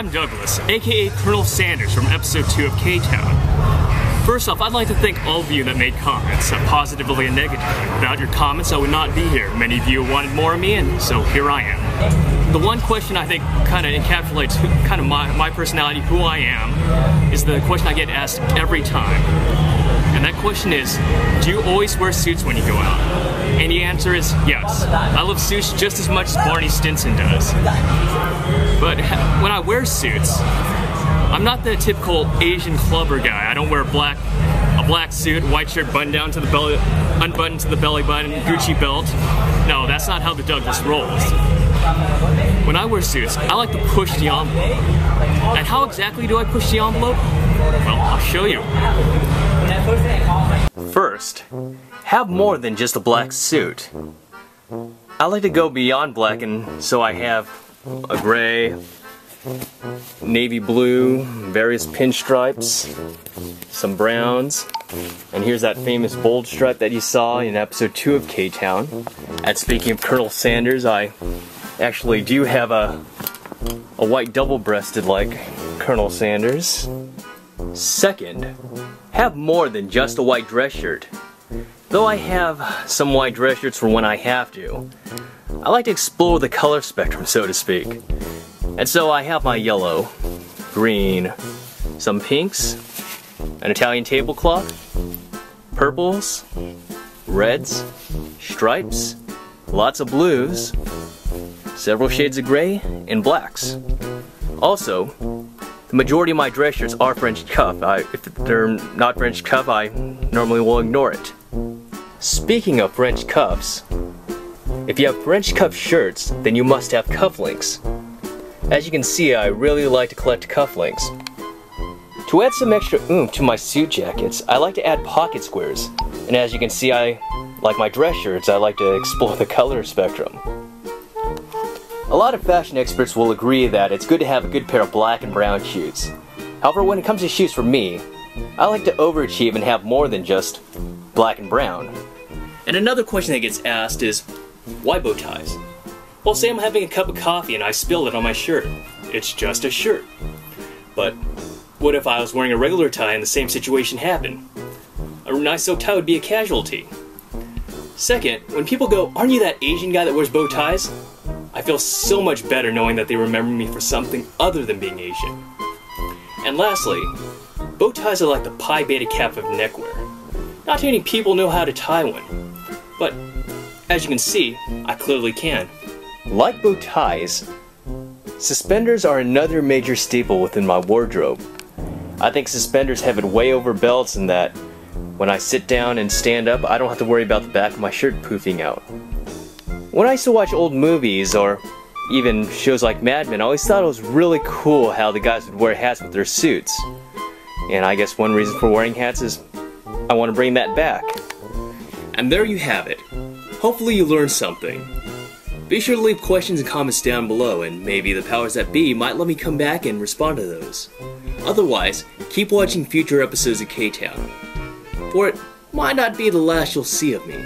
I'm Douglas, aka Colonel Sanders from episode 2 of K-Town. First off, I'd like to thank all of you that made comments, positively and negatively. Without your comments, I would not be here. Many of you wanted more of me, and so here I am. The one question I think kind of encapsulates kind of my personality, who I am, is the question I get asked every time. And that question is, do you always wear suits when you go out? And the answer is yes. I love suits just as much as Barney Stinson does. But when I wear suits, I'm not the typical Asian clubber guy. I don't wear a black suit, white shirt buttoned down to the belly, unbuttoned to the belly button, Gucci belt. No, that's not how the Douglas rolls. When I wear suits, I like to push the envelope. And how exactly do I push the envelope? Well, I'll show you. First, have more than just a black suit. I like to go beyond black, and so I have a gray, navy blue, various pinstripes, some browns, and here's that famous bold stripe that you saw in episode 2 of K-Town. And speaking of Colonel Sanders, I actually do have a white double-breasted like Colonel Sanders. Second, have more than just a white dress shirt. Though I have some white dress shirts for when I have to, I like to explore the color spectrum, so to speak. And so I have my yellow, green, some pinks, an Italian tablecloth, purples, reds, stripes, lots of blues, several shades of gray, and blacks. Also, the majority of my dress shirts are French cuff. If they're not French cuff, I normally will ignore it. Speaking of French cuffs, if you have French cuff shirts, then you must have cufflinks. As you can see, I really like to collect cufflinks. To add some extra oomph to my suit jackets, I like to add pocket squares. And as you can see, like my dress shirts, I like to explore the color spectrum. A lot of fashion experts will agree that it's good to have a good pair of black and brown shoes. However, when it comes to shoes for me, I like to overachieve and have more than just black and brown. And another question that gets asked is, why bow ties? Well, say I'm having a cup of coffee and I spilled it on my shirt. It's just a shirt. But what if I was wearing a regular tie and the same situation happened? A nice silk tie would be a casualty. Second, when people go, aren't you that Asian guy that wears bow ties? I feel so much better knowing that they remember me for something other than being Asian. And lastly, bow ties are like the Pi Beta Kappa of neckwear. Not too many people know how to tie one, but as you can see, I clearly can. Like bow ties, suspenders are another major staple within my wardrobe. I think suspenders have it way over belts in that when I sit down and stand up, I don't have to worry about the back of my shirt poofing out. When I used to watch old movies or even shows like Mad Men, I always thought it was really cool how the guys would wear hats with their suits. And I guess one reason for wearing hats is I want to bring that back. And there you have it. Hopefully you learned something. Be sure to leave questions and comments down below, and maybe the powers that be might let me come back and respond to those. Otherwise, keep watching future episodes of K-Town, for it might not be the last you'll see of me.